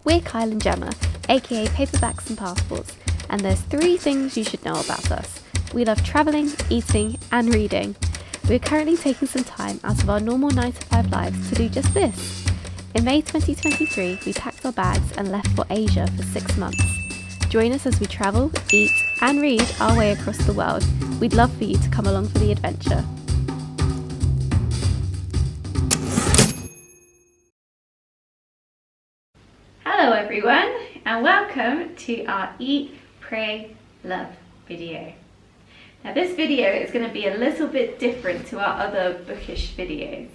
We're Kyle and Gemma, aka Paperbacks and Passports, and there's 3 things you should know about us. We love travelling, eating, and reading. We're currently taking some time out of our normal 9-to-5 lives to do just this. In May 2023, we packed our bags and left for Asia for 6 months. Join us as we travel, eat, and read our way across the world. We'd love for you to come along for the adventure. Hello everyone, and welcome to our Eat, Pray, Love video. Now this video is going to be a little bit different to our other bookish videos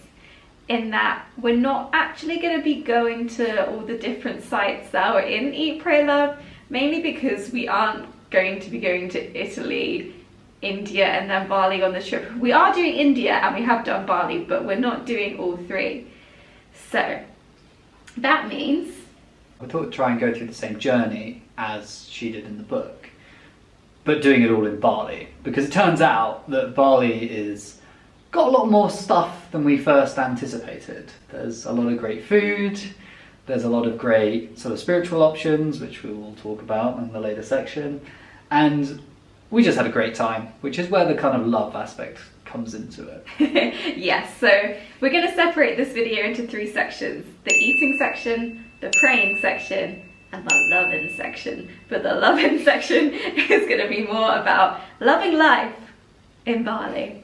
in that we're not actually going to be going to all the different sites that are in Eat, Pray, Love, mainly because we aren't going to be going to Italy, India and then Bali on the trip. We are doing India and we have done Bali, but we're not doing all 3. So that means I thought we'd try and go through the same journey as she did in the book, but doing it all in Bali, because it turns out that Bali is got a lot more stuff than we first anticipated. There's a lot of great food, there's a lot of great sort of spiritual options, which we will talk about in the later section, and we just had a great time, which is where the kind of love aspect comes into it. Yes, so we're going to separate this video into 3 sections: the eating section, the praying section, and the loving section. But the loving section is going to be more about loving life in Bali.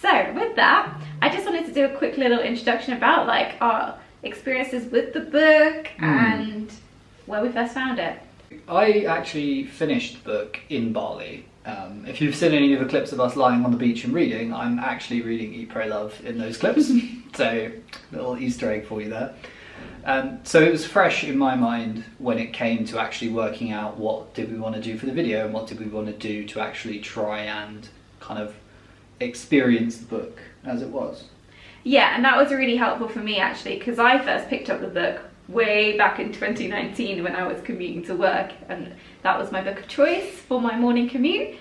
So with that, I just wanted to do a quick little introduction about like our experiences with the book and where we first found it. I actually finished the book in Bali. If you've seen any of the clips of us lying on the beach and reading, I'm actually reading Eat, Pray, Love in those clips. So little Easter egg for you there. So it was fresh in my mind when it came to actually working out what did we want to do for the video and what did we want to do to actually try and kind of experience the book as it was. Yeah, and that was really helpful for me actually, because I first picked up the book way back in 2019 when I was commuting to work, and that was my book of choice for my morning commute.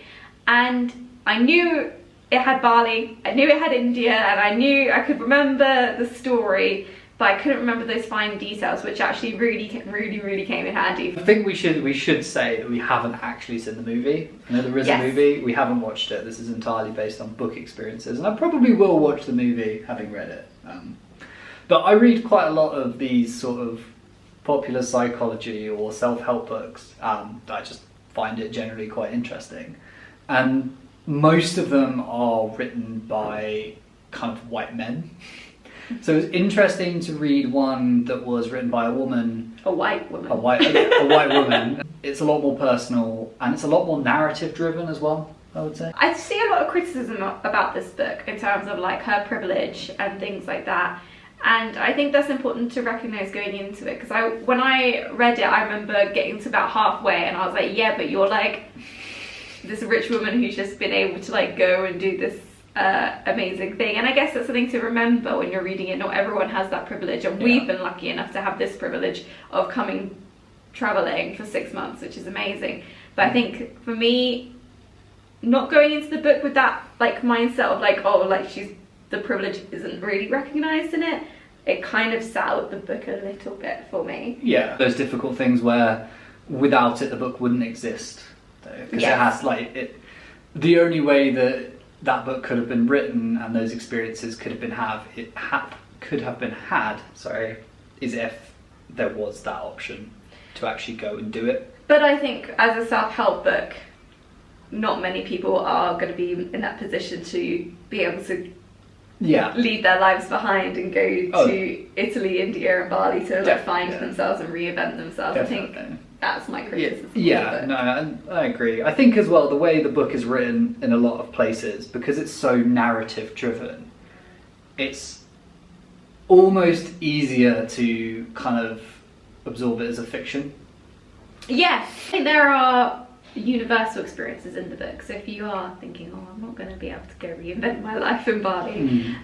And I knew it had Bali, I knew it had India, and I knew I could remember the story, but I couldn't remember those fine details, which actually really came in handy. I think we should say that we haven't actually seen the movie. I know there is a movie, we haven't watched it. This is entirely based on book experiences, and I probably will watch the movie having read it. But I read quite a lot of these sort of popular psychology or self-help books. I just find it generally quite interesting. And most of them are written by kind of white men. So it was interesting to read one that was written by a woman. A white woman. A white woman. It's a lot more personal and it's a lot more narrative driven as well, I would say. I see a lot of criticism about this book in terms of like her privilege and things like that. And I think that's important to recognise going into it, because when I read it, I remember getting to about halfway and I was like, yeah, but you're like this rich woman who's just been able to like go and do this amazing thing. And I guess that's something to remember when you're reading it. Not everyone has that privilege, and we've been lucky enough to have this privilege of travelling for 6 months, which is amazing. But I think for me, not going into the book with that like mindset of like, oh, like the privilege isn't really recognised in it, it kind of soured the book a little bit for me. Yeah, those difficult things where without it the book wouldn't exist, because it has like the only way that book could have been written and those experiences could have been had is if there was that option to actually go and do it. But I think as a self-help book, not many people are going to be in that position to be able to leave their lives behind and go to Italy, India and Bali to like find themselves and reinvent themselves. Definitely. I think that's my criticism. I agree. I think as well the way the book is written in a lot of places, because it's so narrative driven, it's almost easier to kind of absorb it as a fiction. Yes, I think there are universal experiences in the book. So if you are thinking, oh, I'm not going to be able to go reinvent my life in Bali,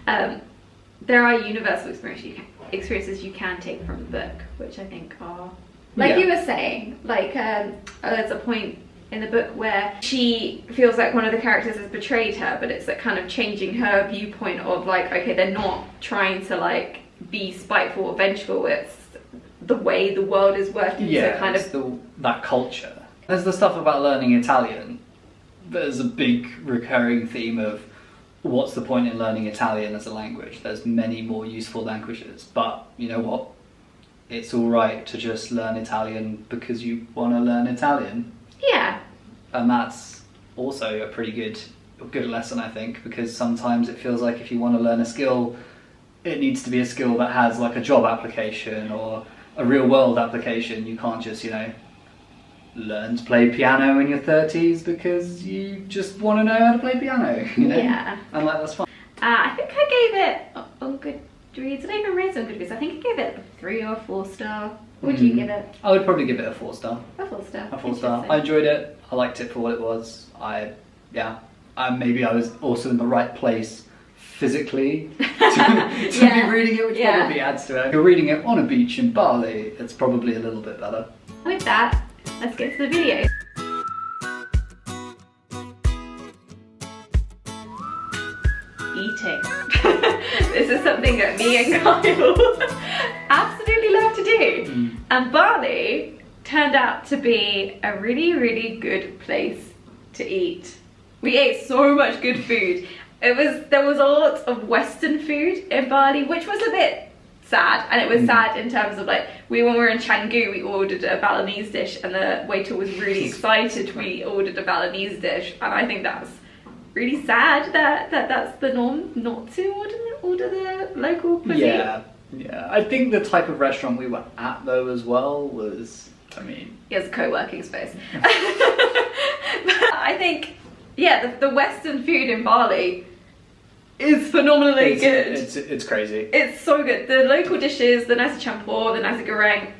there are universal experiences you can take from the book, which I think are, like you were saying, like there's a point in the book where she feels like one of the characters has betrayed her, but it's like kind of changing her viewpoint of like, okay, they're not trying to like be spiteful or vengeful, it's the way the world is working to kind of... that culture. There's the stuff about learning Italian. There's a big recurring theme of what's the point in learning Italian as a language? There's many more useful languages, but you know what? It's all right to just learn Italian because you want to learn Italian. Yeah. And that's also a pretty good lesson, I think, because sometimes it feels like if you want to learn a skill, it needs to be a skill that has like a job application or a real world application. You can't just, learn to play piano in your 30s because you just want to know how to play piano, Yeah. And that's fine. I think I gave it on Goodreads. I don't even rate it on Goodreads. I think I gave it a 3 or a 4 star. Would you give it? I would probably give it a 4 star. A 4 star. A 4 star. I enjoyed it. I liked it for what it was. Maybe I was also in the right place physically to be reading it, which probably adds to it. If you're reading it on a beach in Bali, it's probably a little bit better. With that, let's get to the video. Eating. This is something that me and Kyle absolutely love to do. And Bali turned out to be a really, really good place to eat. We ate so much good food. There was a lot of Western food in Bali, which was a bit sad, and it was sad in terms of like when we were in Canggu, we ordered a Balinese dish, and the waiter was really excited we ordered a Balinese dish, and I think that's really sad that that's the norm, not to order the local cuisine. Yeah. I think the type of restaurant we were at though as well was, it's a co-working space. I think the Western food in Bali is phenomenally good. It's crazy. It's so good. The local dishes, the nasi campur, the nasi goreng,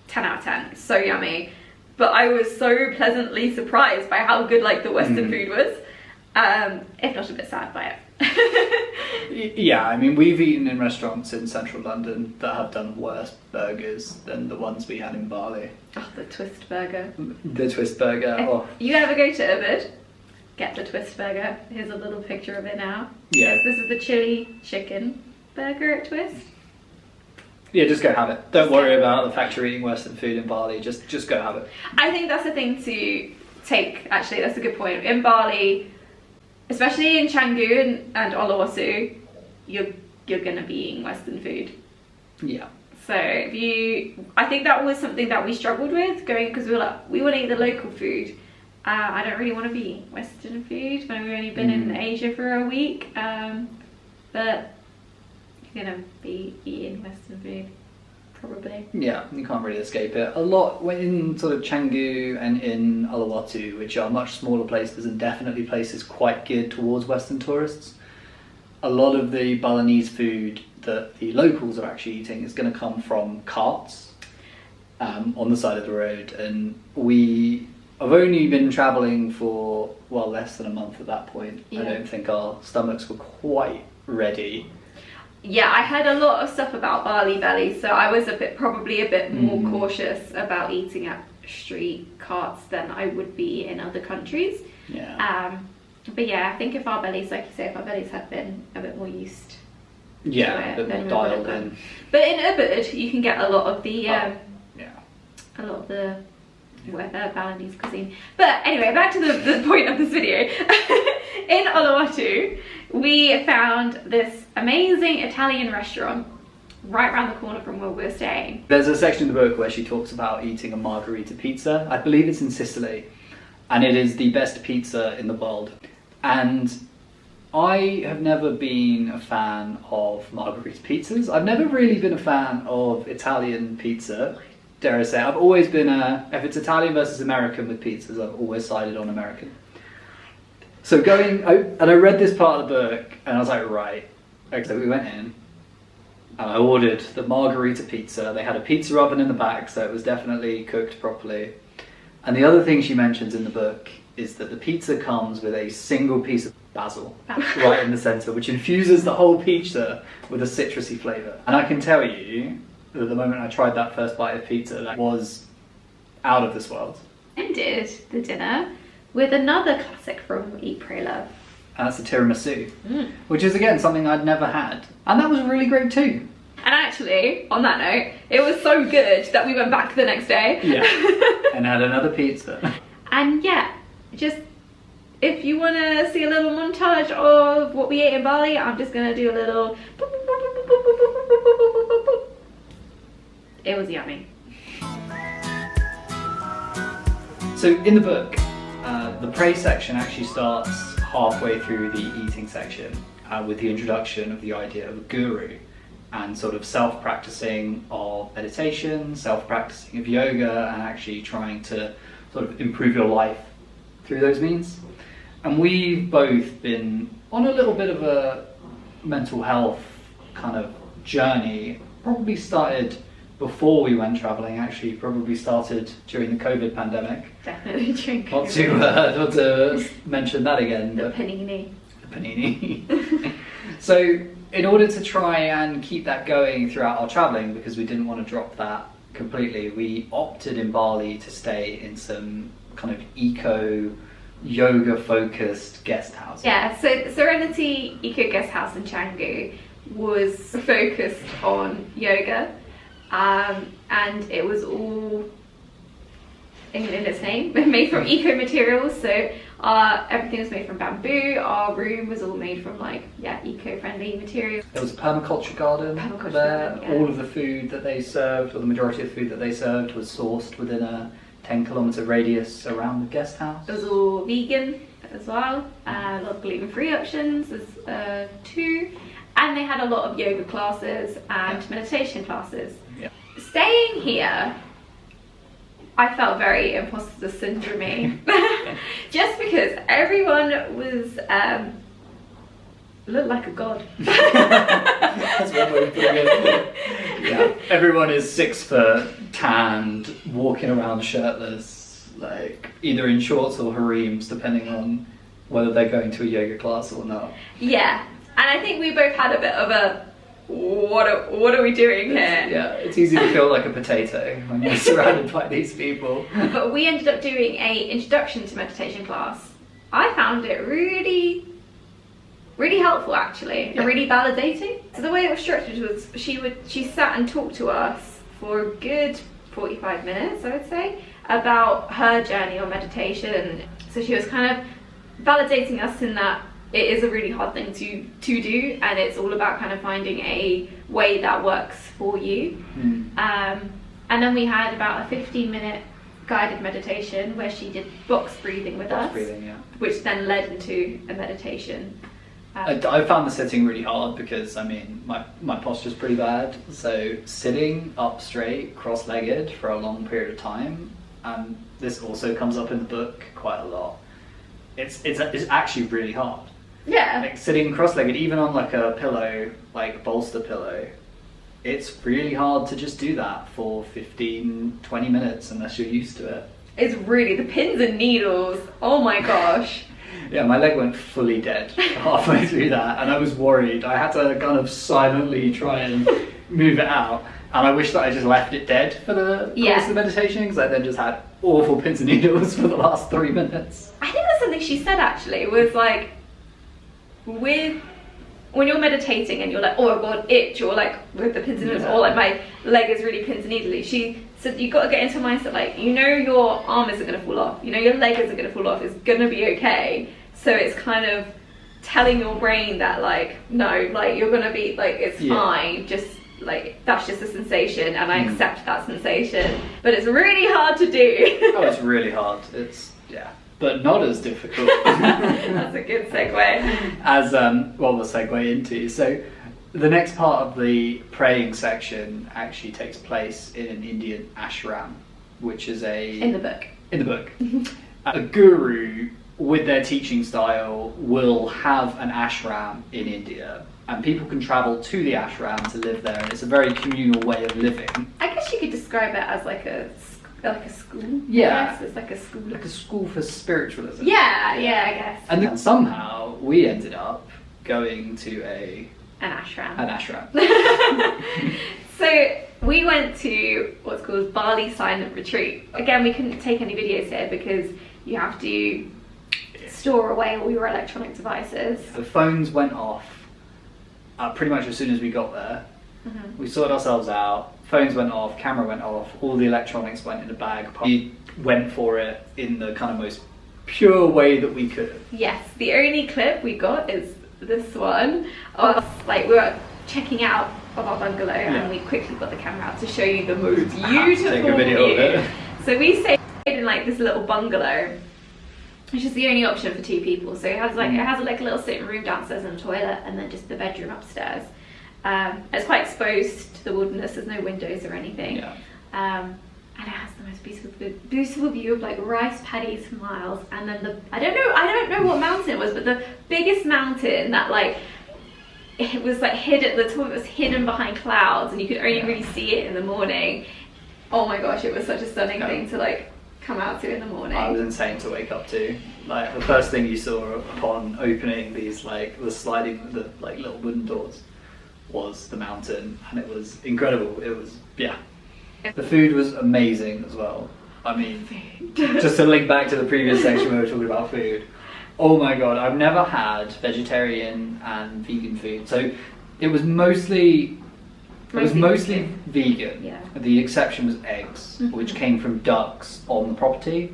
10 out of 10. It's so yummy. But I was so pleasantly surprised by how good like the Western food was. If not a bit sad by it. Yeah, we've eaten in restaurants in central London that have done worse burgers than the ones we had in Bali. Oh, the twist burger. The twist burger. If you ever go to Ubud, get the twist burger. Here's a little picture of it now. Yeah. Yes, this is the chili chicken burger at Twist. Yeah, just go have it. Don't worry about the fact you're eating Western food in Bali. Just go have it. I think that's the thing to take, actually. That's a good point. In Bali, especially in Canggu and Uluwatu, you're going to be eating Western food. Yeah. So I think that was something that we struggled with going, because we were like, we want to eat the local food. I don't really want to be eating Western food when we've only been in Asia for a week. But you're going to be eating Western food, probably. Yeah, you can't really escape it. A lot in sort of Canggu and in Uluwatu, which are much smaller places and definitely places quite geared towards Western tourists. A lot of the Balinese food that the locals are actually eating is going to come from carts on the side of the road, and I've only been travelling for, less than a month at that point. Yeah. I don't think our stomachs were quite ready. Yeah, I heard a lot of stuff about Bali belly, so I was probably a bit more cautious about eating at street carts than I would be in other countries. Yeah. But yeah, I think if our bellies, like you say, if our bellies had been a bit more used to it, a bit more dialed in. But in Ubud, you can get a lot of the Balinese cuisine. But anyway, back to the point of this video. In Uluwatu, we found this amazing Italian restaurant right around the corner from where we were staying. There's a section in the book where she talks about eating a margherita pizza. I believe it's in Sicily, and it is the best pizza in the world. And I have never been a fan of margherita pizzas. I've never really been a fan of Italian pizza. Dare I say, I've always been if it's Italian versus American with pizzas, I've always sided on American. So I read this part of the book, and I was like, right. Okay, so we went in, and I ordered the margherita pizza. They had a pizza oven in the back, so it was definitely cooked properly. And the other thing she mentions in the book is that the pizza comes with a single piece of basil right in the centre, which infuses the whole pizza with a citrusy flavour. And I can tell you, the moment I tried that first bite of pizza, that was out of this world. I did the dinner with another classic from Eat, Pray, Love. And that's a tiramisu, which is again something I'd never had. And that was really great too. And actually, on that note, it was so good that we went back the next day. Yeah, and had another pizza. And yeah, just if you want to see a little montage of what we ate in Bali, I'm just going to do a little... It was yummy. So in the book, the pray section actually starts halfway through the eating section with the introduction of the idea of a guru and sort of self-practicing of meditation, self-practicing of yoga, and actually trying to sort of improve your life through those means. And we've both been on a little bit of a mental health kind of journey. Probably started before we went travelling, actually probably started during the COVID pandemic. Definitely during COVID. Not to mention that again. The panini. The panini. So in order to try and keep that going throughout our travelling, because we didn't want to drop that completely, we opted in Bali to stay in some kind of eco yoga focused guest house. Yeah, so Serenity Eco Guest House in Canggu was focused on yoga, and it was all in its name, made from eco materials. So everything was made from bamboo. Our room was all made from eco-friendly materials. There was a permaculture garden there. Yeah. All of the food that they served, or the majority of the food that they served, was sourced within a 10-kilometre radius around the guest house. It was all vegan as well. A lot of gluten-free options too. And they had a lot of yoga classes and meditation classes. Yeah. Staying here, I felt very imposter syndrome. Just because everyone was looked like a god. That's one way of putting it. Yeah. Everyone is 6 foot, tanned, walking around shirtless, like either in shorts or harems, depending on whether they're going to a yoga class or not. Yeah, and I think we both had a bit of a what are we doing here? Yeah, it's easy to feel like a potato when you're surrounded by these people. But we ended up doing a introduction to meditation class. I found it really helpful actually, and really validating. So the way it was structured was she sat and talked to us for a good 45 minutes, I would say, about her journey on meditation. So she was kind of validating us in that it is a really hard thing to do, and it's all about kind of finding a way that works for you. And then we had about a 15-minute guided meditation where she did box breathing with us, which then led into a meditation. I found the sitting really hard because, I mean, my posture's pretty bad, so sitting up straight, cross-legged for a long period of time, and this also comes up in the book quite a lot, it's actually really hard. Yeah. Like sitting cross-legged, even on like a pillow, like bolster pillow, it's really hard to just do that for 15-20 minutes unless you're used to it. It's really, the pins and needles, oh my gosh. Yeah, my leg went fully dead halfway through that, and I was worried. I had to kind of silently try and move it out, and I wish that I just left it dead for the course of the meditation, because I then just had awful pins and needles for the last 3 minutes. I think that's something she said actually, was like, when you're meditating and you're like, oh god, itch, or like with the pins and needles, or like my leg is really pins and needly, she said you've got to get into a mindset like, you know, your arm isn't going to fall off, you know, your leg isn't going to fall off, it's going to be okay. So it's kind of telling your brain that like, no, like you're going to be like, it's fine, just like that's just a sensation, and I accept that sensation. But it's really hard to do. Oh, it's really hard. But not as difficult. That's a good segue. As we'll segue into. So the next part of the praying section actually takes place in an Indian ashram, which is in the book. A guru with their teaching style will have an ashram in India, and people can travel to the ashram to live there, and it's a very communal way of living. I guess you could describe it as like a school. Yeah, it's like a school. Like a school for spiritualism. Yeah, I guess. And then somehow we ended up going to an ashram. So we went to what's called Bali Silent Retreat. Again, we couldn't take any videos here because you have to store away all your electronic devices. The phones went off pretty much as soon as we got there. We sorted ourselves out. Phones went off, camera went off, all the electronics went in a bag. We went for it in the kind of most pure way that we could. Yes, the only clip we got is this one of like we were checking out of our bungalow and we quickly got the camera out to show you the most beautiful Take a video view. of it. So we stayed in like this little bungalow, which is the only option for 2 people. So it has like a little sitting room downstairs and a toilet, and then just the bedroom upstairs. It's quite exposed to the wilderness. There's no windows or anything. Yeah. And it has the most beautiful view of like rice paddies for miles. And then I don't know what mountain it was, but the biggest mountain that like it was like hidden at the top. It was hidden behind clouds, and you could only really see it in the morning. Oh my gosh, it was such a stunning thing to like come out to in the morning. It was insane to wake up to. Like the first thing you saw upon opening these like the little wooden doors was the mountain, and it was incredible. It was the food was amazing as well. I mean, just to link back to the previous section where we were talking about food. Oh my god, I've never had vegetarian and vegan food. So it was mostly vegan. Yeah. The exception was eggs, which came from ducks on the property.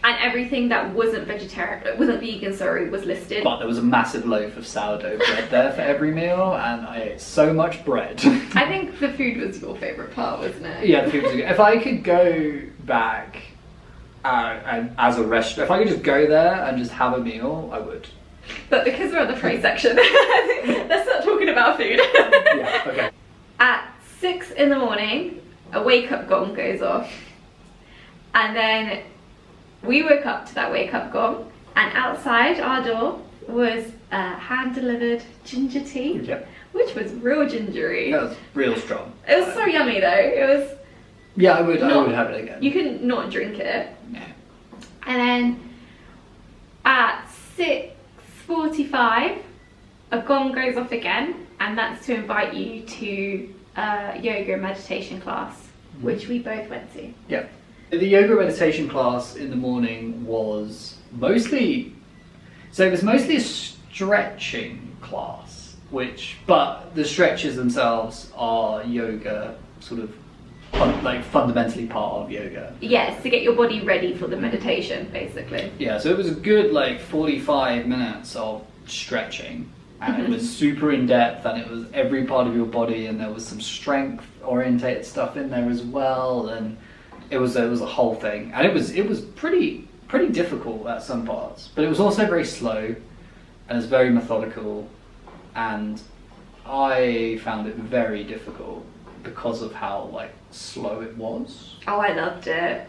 And everything that wasn't vegan, was listed. But there was a massive loaf of sourdough bread there for every meal, and I ate so much bread. I think the food was your favourite part, wasn't it? Yeah, the food was good. If I could go back and as a restaurant, if I could just go there and just have a meal, I would. But because we're on the free section, let's not talking about food. Yeah, okay. At 6 in the morning, a wake-up gong goes off, and then we woke up to that wake-up gong, and outside our door was hand-delivered ginger tea, which was real gingery. That was real strong. It was so yummy though. It was. Yeah, I would have it again. You can not drink it. No. And then at 6:45, a gong goes off again, and that's to invite you to yoga and meditation class, which we both went to. Yeah. The yoga meditation class in the morning was mostly a stretching class, but the stretches themselves are yoga, sort of fundamentally part of yoga. Yes, to get your body ready for the meditation, basically. Yeah, so it was a good 45 minutes of stretching, and it was super in depth, and it was every part of your body, and there was some strength orientated stuff in there as well, and it was a whole thing, and it was pretty difficult at some parts, but it was also very slow, and it was very methodical, and I found it very difficult because of how slow it was. Oh, I loved it.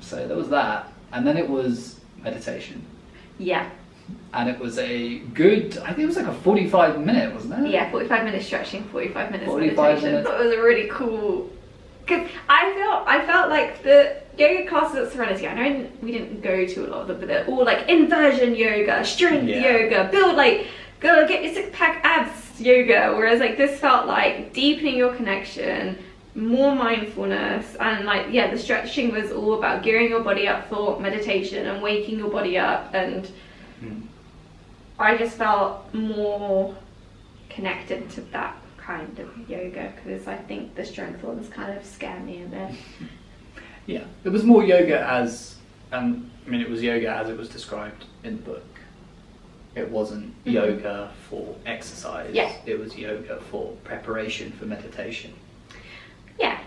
So there was that, and then it was meditation. Yeah. And it was a good, I think it was a 45 minute, wasn't it? Yeah, 45 minutes stretching, 45 minutes 45 meditation. minutes. That was a really cool. Because I felt like the yoga classes at Serenity, I know we didn't go to a lot of them, but they're all inversion yoga, strength yoga, build go get your 6-pack abs yoga, whereas this felt like deepening your connection, more mindfulness, and the stretching was all about gearing your body up for meditation and waking your body up, and I just felt more connected to that kind of yoga, because I think the strength ones kind of scare me a bit. Yeah, it was more yoga it was yoga as it was described in the book. It wasn't yoga for exercise. Yeah. It was yoga for preparation for meditation. Yeah.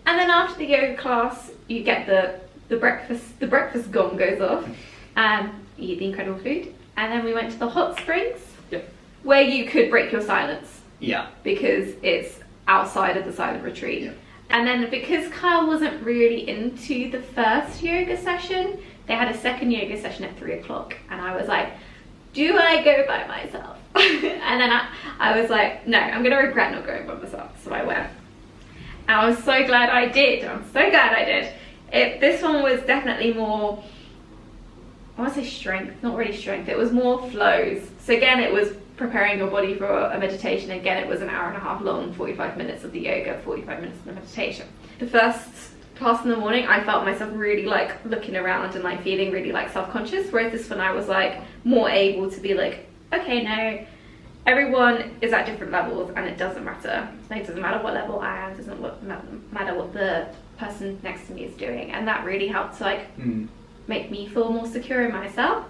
And then after the yoga class, you get the breakfast gong goes off, and you eat the incredible food. And then we went to the hot springs, where you could break your silence. Yeah. Because it's outside of the silent retreat. Yeah. And then because Kyle wasn't really into the first yoga session, they had a second yoga session at 3 o'clock. And I was like, do I go by myself? And then I was like, no, I'm going to regret not going by myself. So I went. And I was so glad I did. This one was definitely more, I want to say strength, not really strength. It was more flows. So again, it was preparing your body for a meditation. Again, it was an hour and a half long, 45 minutes of the yoga, 45 minutes of the meditation. The first class in the morning, I felt myself really looking around and feeling really self-conscious, whereas this one I was more able to be okay, no, everyone is at different levels, and it doesn't matter. It doesn't matter what level I am, it doesn't matter what the person next to me is doing, and that really helped to like make me feel more secure in myself.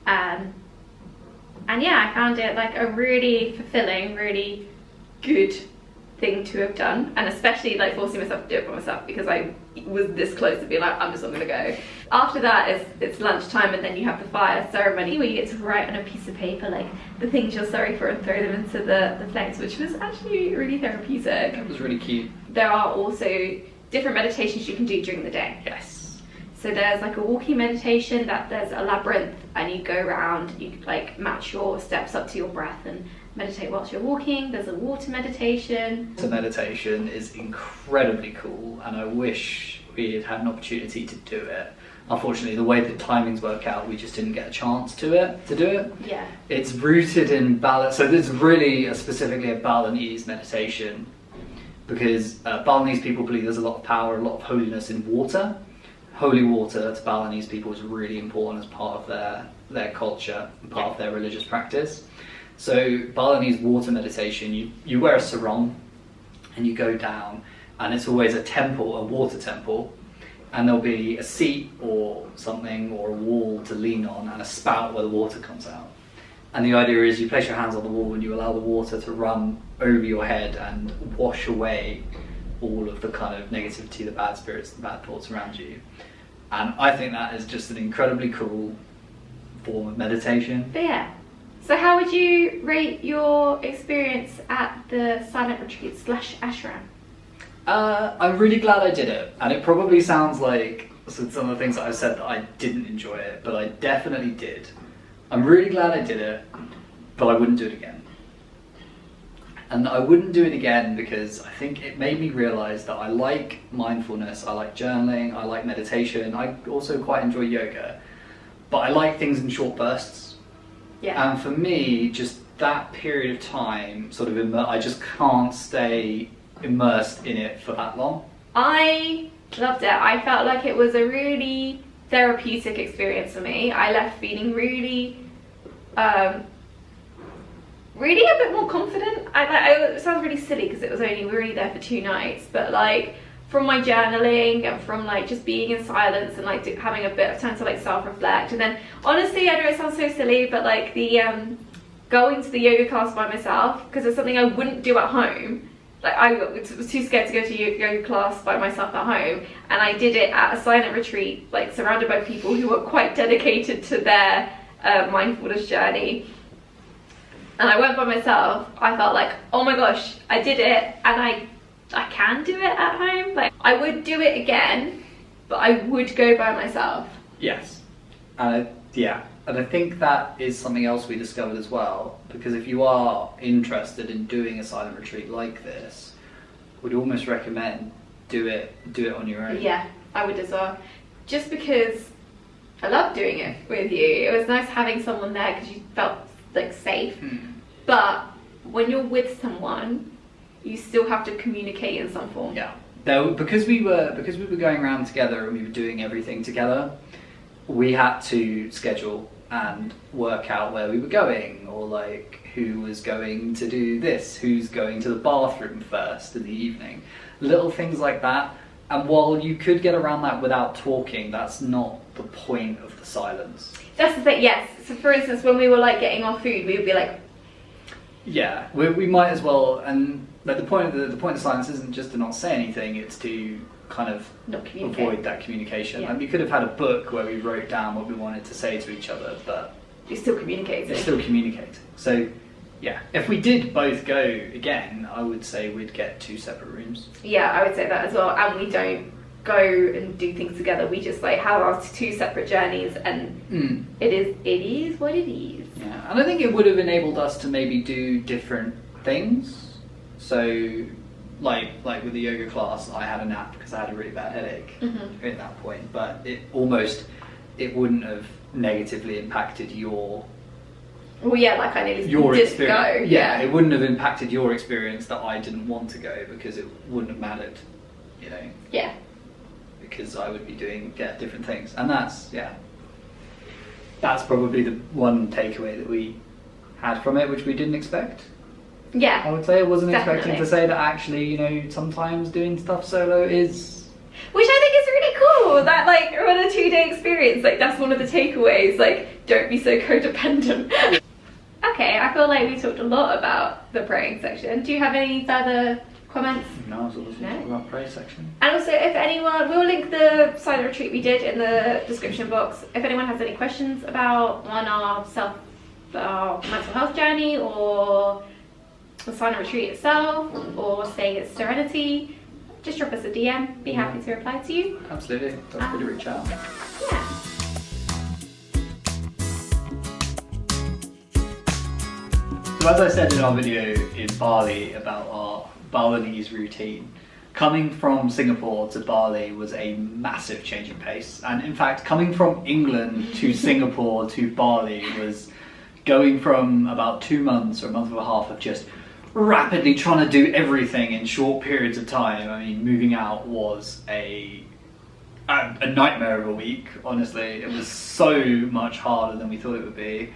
And yeah, I found it like a really fulfilling, really good thing to have done, and especially like forcing myself to do it by myself, because I was this close to being like, I'm just not gonna go. After that, it's lunchtime, and then you have the fire ceremony where you get to write on a piece of paper like the things you're sorry for and throw them into the flames, which was actually really therapeutic. It was really cute. There are also different meditations you can do during the day. Yes. So there's like a walking meditation, that there's a labyrinth, and you go around, you like match your steps up to your breath and meditate whilst you're walking. There's a water meditation. The meditation is incredibly cool, and I wish we had had an opportunity to do it. Unfortunately, the way the timings work out, we just didn't get a chance to do it. Yeah. It's rooted in balance, so this is really specifically a Balinese meditation, because Balinese people believe there's a lot of power, a lot of holiness in water. Holy water to Balinese people is really important as part of their culture and part of their religious practice. So Balinese water meditation, you wear a sarong and you go down, and it's always a temple, a water temple, and there'll be a seat or something or a wall to lean on and a spout where the water comes out. And the idea is you place your hands on the wall and you allow the water to run over your head and wash away all of the kind of negativity, the bad spirits, the bad thoughts around you. And I think that is just an incredibly cool form of meditation. But yeah. So how would you rate your experience at the silent retreat / ashram? I'm really glad I did it, and it probably sounds like some of the things that I've said that I didn't enjoy it, but I definitely did. I'm really glad I did it, but I wouldn't do it again. And I wouldn't do it again because I think it made me realise that I like mindfulness, I like journaling, I like meditation, I also quite enjoy yoga, but I like things in short bursts. Yeah. And for me, just that period of time, sort of, I just can't stay immersed in it for that long. I loved it. I felt like it was a really therapeutic experience for me. I left feeling really really a bit more confident. It sounds really silly because we were only there for 2 nights, but like from my journaling and from like just being in silence and like having a bit of time to like self-reflect, and then honestly, I know it sounds so silly, but like the going to the yoga class by myself, because it's something I wouldn't do at home. Like I was too scared to go to yoga class by myself at home, and I did it at a silent retreat, like surrounded by people who were quite dedicated to their mindfulness journey. And I went by myself. I felt like, oh my gosh, I did it, and I can do it at home. Like I would do it again, but I would go by myself. Yes. And I think that is something else we discovered as well, because if you are interested in doing a silent retreat like this, we'd almost recommend do it on your own. Yeah, I would as well. Just because I love doing it with you. It was nice having someone there because you felt like safe. But when you're with someone, you still have to communicate in some form. Yeah. Though because we were going around together and we were doing everything together, we had to schedule and work out where we were going, or like who was going to do this, who's going to the bathroom first in the evening, little things like that. And while you could get around that without talking, that's not the point of the silence. That's the thing, yes. So for instance, when we were like getting our food, we would be like, yeah, we might as well. And like the point of silence isn't just to not say anything; it's to kind of not communicate. Avoid that communication. Yeah. And we could have had a book where we wrote down what we wanted to say to each other, but you're still communicating. You're still communicating. So yeah, if we did both go again, I would say we'd get 2 separate rooms. Yeah, I would say that as well. And we don't go and do things together. We just like have our 2 separate journeys, and it is what it is. Yeah, and I think it would have enabled us to maybe do different things. So like with the yoga class, I had a nap because I had a really bad headache at that point, but it wouldn't have negatively impacted your like I nearly your did experience. go. Yeah, it wouldn't have impacted your experience that I didn't want to go, because it wouldn't have mattered, you know. Yeah. Because I would be doing different things, and that's probably the one takeaway that we had from it, which we didn't expect. Yeah, I would say I wasn't definitely. expecting to say that actually, you know, sometimes doing stuff solo is... Which I think is really cool, that like on a 2-day experience, like that's one of the takeaways, like don't be so codependent. Okay, I feel like we talked a lot about the praying section. Do you have any further comments? No, I was always talking about prayer section. And also, if anyone, we'll link the silent retreat we did in the description box. If anyone has any questions about our mental health journey, or the silent retreat itself, or staying at Serenity, just drop us a DM. Be happy to reply to you. Absolutely, feel free to reach out. Yeah. So as I said in our video in Bali about our Balinese routine, coming from Singapore to Bali was a massive change in pace. And in fact, coming from England to Singapore to Bali was going from about 2 months or a month and a half of just rapidly trying to do everything in short periods of time. I mean, moving out was a nightmare of a week, honestly. It was so much harder than we thought it would be.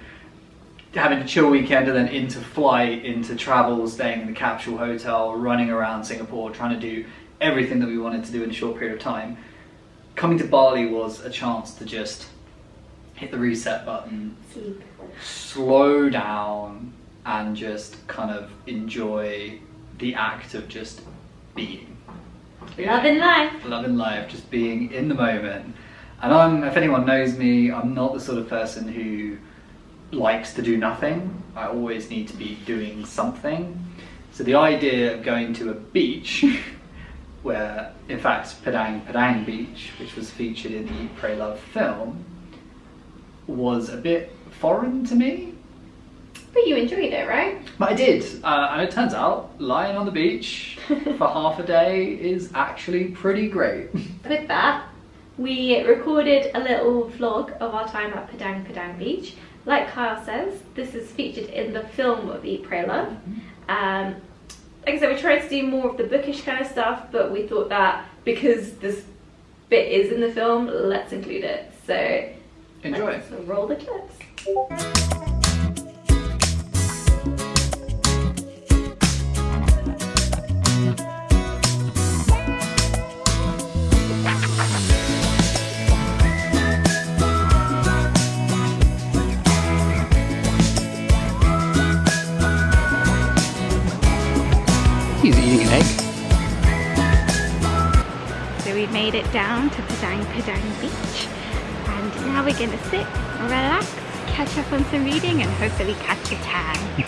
Having a chill weekend and then into flight, into travel, staying in the capsule hotel, running around Singapore, trying to do everything that we wanted to do in a short period of time. Coming to Bali was a chance to just hit the reset button, slow down, and just kind of enjoy the act of just being. Loving life. Loving life, just being in the moment. And if anyone knows me, I'm not the sort of person who likes to do nothing. I always need to be doing something. So the idea of going to a beach, where in fact Padang Beach, which was featured in the Eat, Pray, Love film, was a bit foreign to me. But you enjoyed it, right? But I did, and it turns out lying on the beach for half a day is actually pretty great. With that, we recorded a little vlog of our time at Padang Beach. Like Kyle says, this is featured in the film of Eat, Pray, Love. Like I said, we tried to do more of the bookish kind of stuff, but we thought that because this bit is in the film, let's include it. So enjoy. Let's roll the clips. He's eating an egg. So we've made it down to Padang Beach, and now we're going to sit, relax, catch up on some reading, and hopefully catch a tan.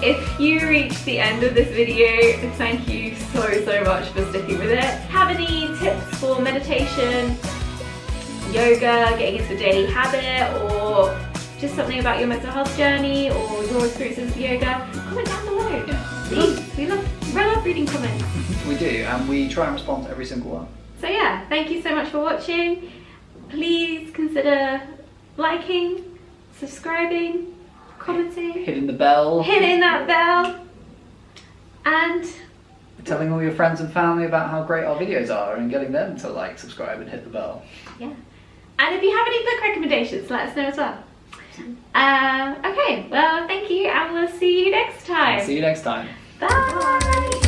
If you reached the end of this video, thank you so much for sticking with it. Have any tips for meditation, yoga, getting into a daily habit, or just something about your mental health journey or your experiences with yoga, comment down below. Please, we love reading comments. We do, and we try and respond to every single one. So yeah, thank you so much for watching. Please consider liking, subscribing, commenting, hitting the bell, hitting that bell, and telling all your friends and family about how great our videos are and getting them to like, subscribe and hit the bell. Yeah. And if you have any book recommendations, let us know as well. Okay, well, thank you, and we'll see you next time. See you next time. Bye.